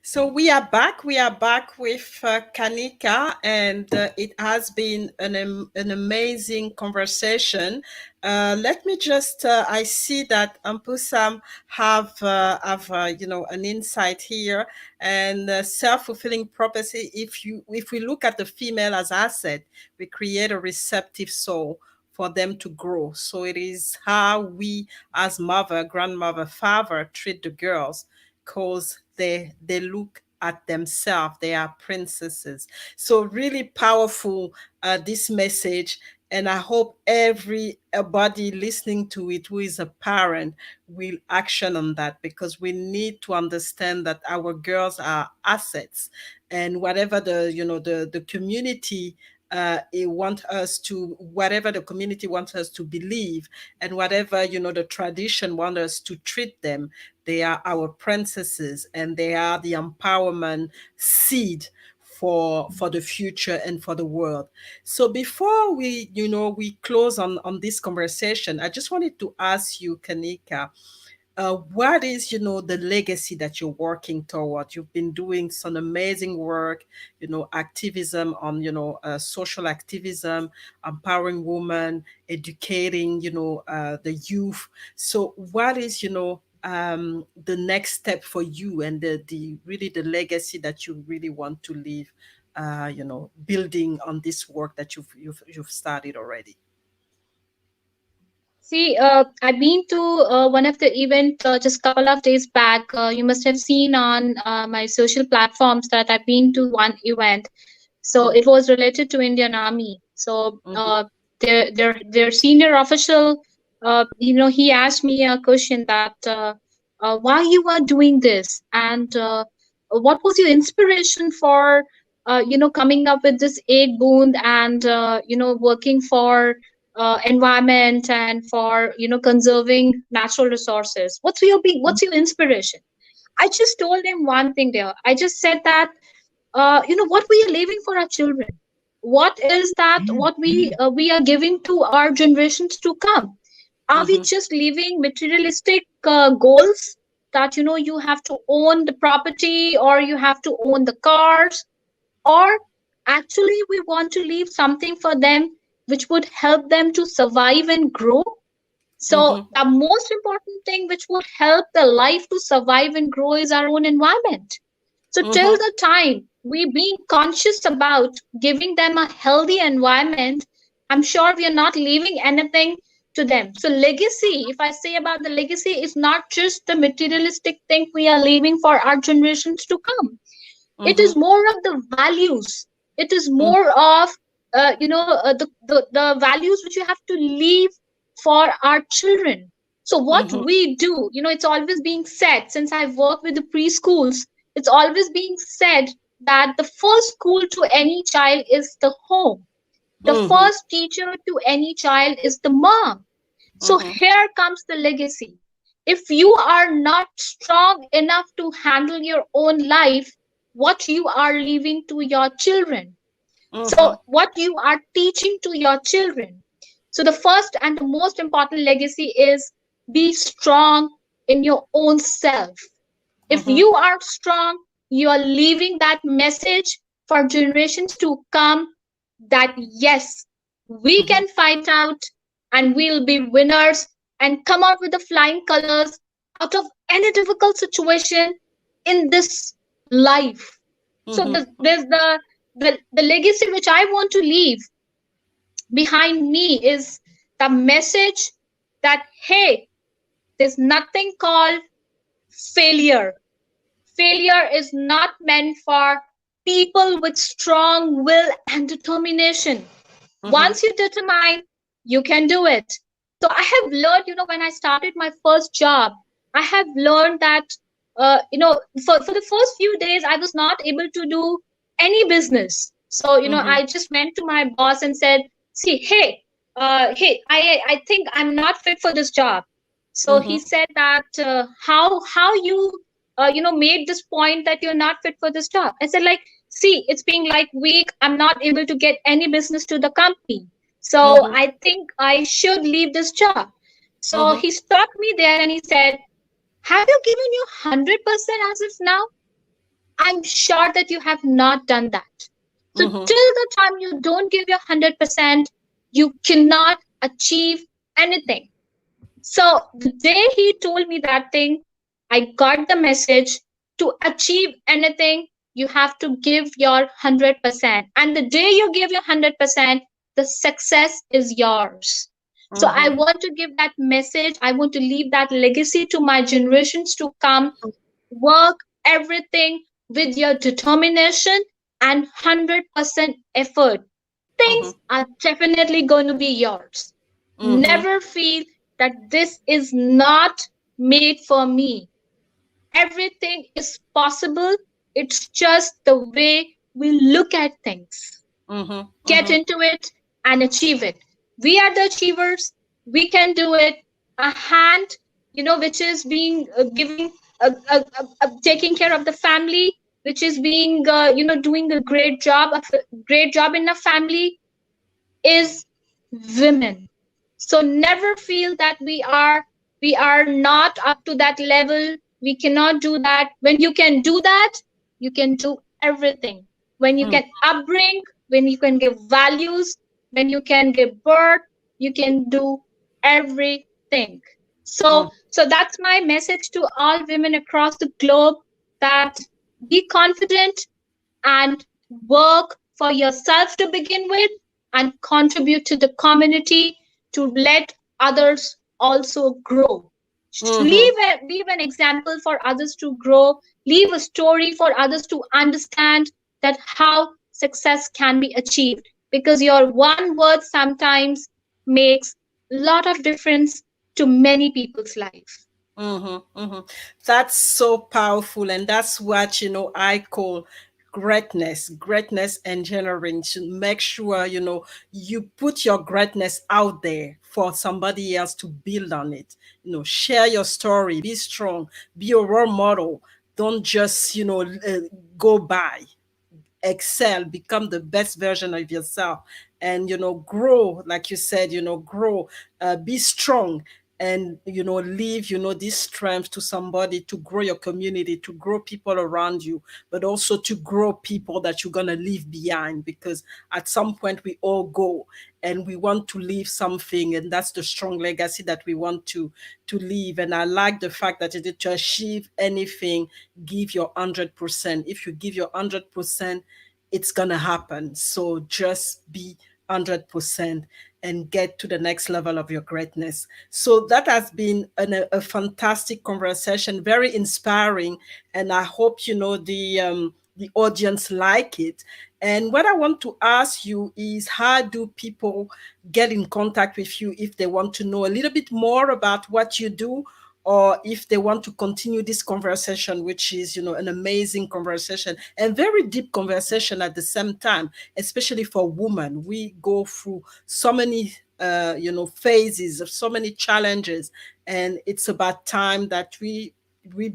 So we are back. We are back with Kanika, and it has been an amazing conversation. Let me just, I see that Ampusam have an insight here, and self-fulfilling prophecy. If we look at the female as asset, we create a receptive soul for them to grow. So it is how we as mother, grandmother, father treat the girls, because they look at themselves. They are princesses. So really powerful, this message. And I hope everybody listening to it who is a parent will action on that, because we need to understand that our girls are assets, and whatever the community it want us to, whatever the community wants us to believe, and whatever the tradition want us to treat them, they are our princesses, and they are the empowerment seed for the future and for the world. So before we close on this conversation, I just wanted to ask you, Kanika, what is the legacy that you're working toward? You've been doing some amazing work, activism on social activism, empowering women, educating the youth. So what is the next step for you, and the really the legacy that you really want to leave, building on this work that you've started already? See, I've been to one of the event just couple of days back. You must have seen on my social platforms that I've been to one event. So it was related to Indian Army. So their senior official, he asked me a question that why you are doing this, and what was your inspiration for coming up with this aid boon, and working for environment and for conserving natural resources. What's your inspiration? I just told him one thing there. I just said that what we are leaving for our children, what is that what we are giving to our generations to come. Are we just leaving materialistic goals that you have to own the property, or you have to own the cars, or actually we want to leave something for them which would help them to survive and grow? So the most important thing which would help the life to survive and grow is our own environment. So till the time we being conscious about giving them a healthy environment, I'm sure we are not leaving anything to them. So legacy, if I say about the legacy, is not just the materialistic thing we are leaving for our generations to come. It is more of the values. It is more of the values which you have to leave for our children. So what we do, it's always being said, since I've worked with the preschools, it's always being said that the first school to any child is the home. The first teacher to any child is the mom. So here comes the legacy. If you are not strong enough to handle your own life, what you are leaving to your children. So, what you are teaching to your children. So, the first and the most important legacy is be strong in your own self. If you are strong, you are leaving that message for generations to come that yes, we can fight out and we'll be winners and come out with the flying colors out of any difficult situation in this life. So there's the legacy which I want to leave behind me is the message that hey, there's nothing called failure. Failure is not meant for people with strong will and determination. Once you determine, you can do it. So I have learned, when I started my first job, I have learned that, for the first few days, I was not able to do any business. So, I just went to my boss and said, see, hey, I think I'm not fit for this job. So he said that, how you, made this point that you're not fit for this job. I said, like, see, it's being like week. I'm not able to get any business to the company. So I think I should leave this job. So he stopped me there and he said, have you given your 100% as of now? I'm sure that you have not done that. So till the time you don't give your 100%, you cannot achieve anything. So the day he told me that thing, I got the message to achieve anything, you have to give your 100%. And the day you give your 100%, the success is yours. So I want to give that message. I want to leave that legacy to my generations to come. Work everything with your determination and 100% effort. Things are definitely going to be yours. Never feel that this is not made for me. Everything is possible. It's just the way we look at things. Get into it and achieve it. We are the achievers. We can do it. A hand, which is being giving, taking care of the family, which is being, doing a great job in a family, is women. So never feel that we are not up to that level. We cannot do that. When you can do that, you can do everything. When you can upbring, when you can give values, when you can give birth, you can do everything. So that's my message to all women across the globe, that be confident and work for yourself to begin with and contribute to the community to let others also grow. Leave an example for others to grow. Leave a story for others to understand that how success can be achieved. Because your one word sometimes makes a lot of difference to many people's life. That's so powerful, and that's what I call greatness engineering. To make sure you put your greatness out there for somebody else to build on it. Share your story, be strong, be a role model. Don't just go by. Excel, become the best version of yourself, and grow, like you said, grow, be strong. and leave this strength to somebody to grow your community, to grow people around you, but also to grow people that you're going to leave behind, because at some point we all go and we want to leave something, and that's the strong legacy that we want to leave. And I like the fact that to achieve anything, give your 100%. If you give your 100%, it's gonna happen. So just be 100% and get to the next level of your greatness. So that has been a fantastic conversation, very inspiring, and I hope the audience like it. And what I want to ask you is, how do people get in contact with you if they want to know a little bit more about what you do, or if they want to continue this conversation, which is an amazing conversation and very deep conversation at the same time, especially for women. We go through so many phases of so many challenges, and it's about time that we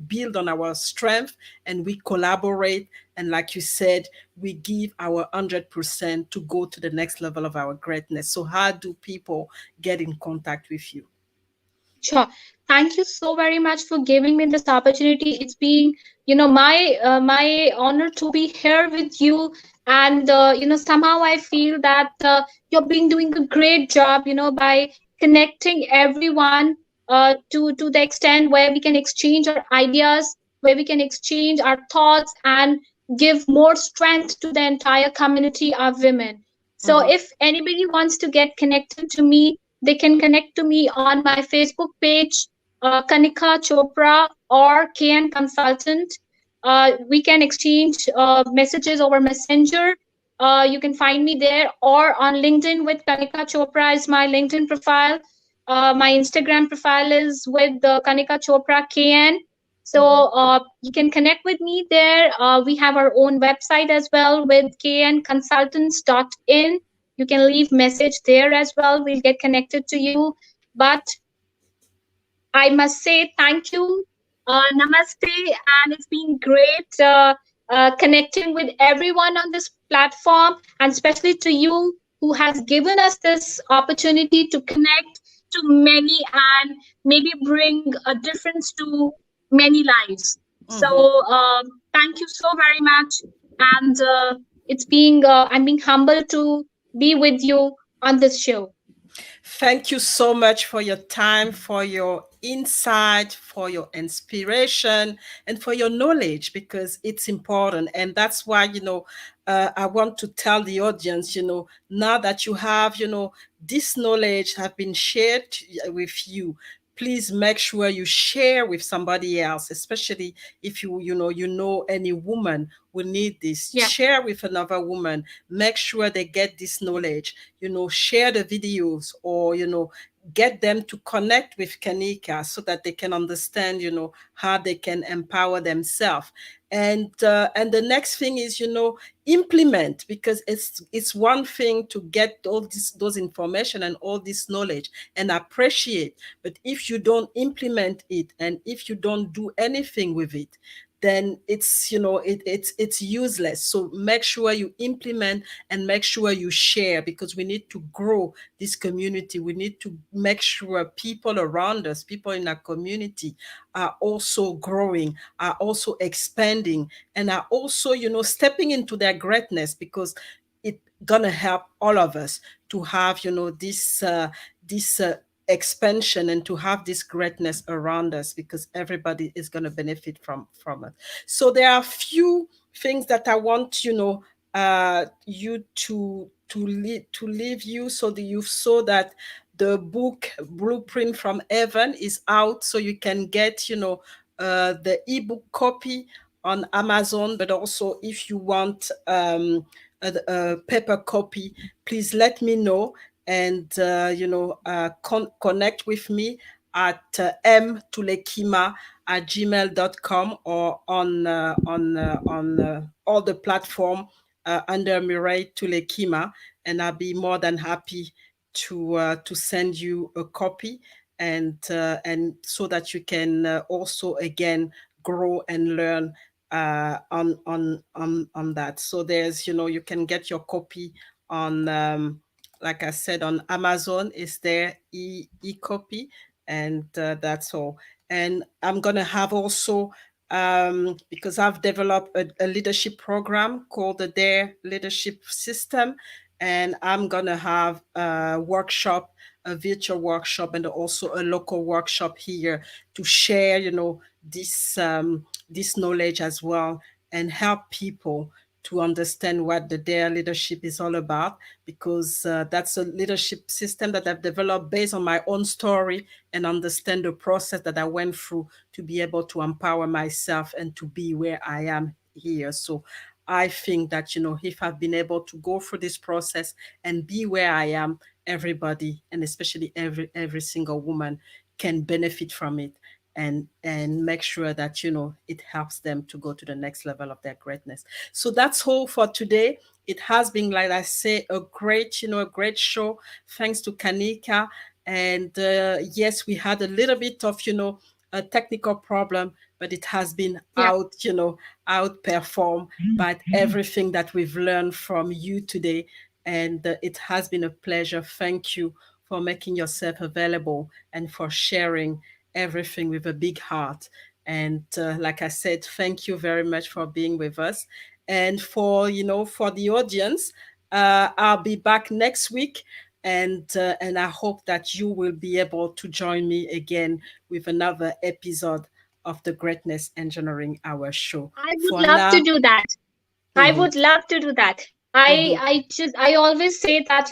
build on our strength and we collaborate, and like you said, we give our 100% to go to the next level of our greatness. So how do people get in contact with you? Sure. Thank you so very much for giving me this opportunity. It's being, my honor to be here with you. And somehow I feel that you're being doing a great job, by connecting everyone to the extent where we can exchange our ideas, where we can exchange our thoughts and give more strength to the entire community of women. So Mhm. if anybody wants to get connected to me, they can connect to me on my Facebook page, Kanika Chopra or KN Consultant. We can exchange messages over Messenger. You can find me there, or on LinkedIn with Kanika Chopra is my LinkedIn profile. My Instagram profile is with Kanika Chopra KN. So you can connect with me there. We have our own website as well with knconsultants.in. You can leave message there as well. We'll get connected to you. But I must say thank you, namaste, and it's been great connecting with everyone on this platform, and especially to you who has given us this opportunity to connect to many and maybe bring a difference to many lives. So Mhm. thank you so very much, and I'm being humbled to be with you on this show. Thank you so much for your time, for your insight, for your inspiration, and for your knowledge, because it's important. And that's why, I want to tell the audience, now that you have, this knowledge have been shared with you, please make sure you share with somebody else, especially if you know any woman who need this. Yeah. Share with another woman. Make sure they get this knowledge. Share the videos, or get them to connect with Kanika so that they can understand how they can empower themselves. And the next thing is implement, because it's one thing to get all this those information and all this knowledge and appreciate, but if you don't implement it and if you don't do anything with it, then it's useless. So make sure you implement and make sure you share, because we need to grow this community. We need to make sure people around us, people in our community, are also growing, are also expanding, and are also stepping into their greatness, because it's gonna help all of us to have this expansion and to have this greatness around us, because everybody is going to benefit from it. So there are a few things that I want you to leave you, so that you saw that the book Blueprint from Heaven is out, so you can get the ebook copy on Amazon. But also, if you want a paper copy, please let me know, and connect with me at mtulekima@gmail.com, or on all the platform under Mireille Tulekima, and I'll be more than happy to send you a copy, and so that you can also again grow and learn on that. So there's you can get your copy on like I said, on Amazon is there e copy, And that's all. And I'm gonna have also, because I've developed a leadership program called the Dare Leadership System, and I'm gonna have a workshop, a virtual workshop, and also a local workshop here to share, this knowledge as well, and help people to understand what the Dare leadership is all about, because that's a leadership system that I've developed based on my own story and understand the process that I went through to be able to empower myself and to be where I am here. So I think that, if I've been able to go through this process and be where I am, everybody, and especially every single woman, can benefit from it, and make sure that it helps them to go to the next level of their greatness. So that's all for today. It has been, like I say, a great show. Thanks to Kanika. And yes, we had a little bit of a technical problem, but it has been Yeah. outperformed by everything that we've learned from you today. And it has been a pleasure. Thank you for making yourself available and for sharing everything with a big heart. And like I said, thank you very much for being with us. And for the audience, I'll be back next week, and I hope that you will be able to join me again with another episode of the Greatness Engineering Hour show. I would For love to now, do that. I mhm, would love to do that. mhm, I always say that,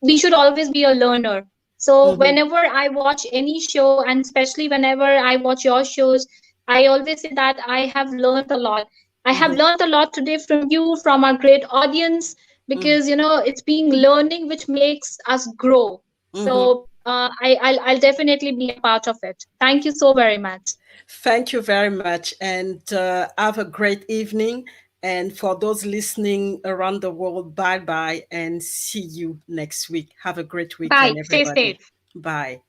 we should always be a learner. So mhm, whenever I watch any show, and especially whenever I watch your shows, I always say that I have learned a lot. I have mhm, learned a lot today from you, from our great audience, mhm, because it's being learning which makes us grow. mhm. So I'll definitely be a part of it. Thank you so very much. Thank you very much, and have a great evening. And for those listening around the world, bye bye, and see you next week. Have a great Bye. weekend, Stay everybody. safe. Bye.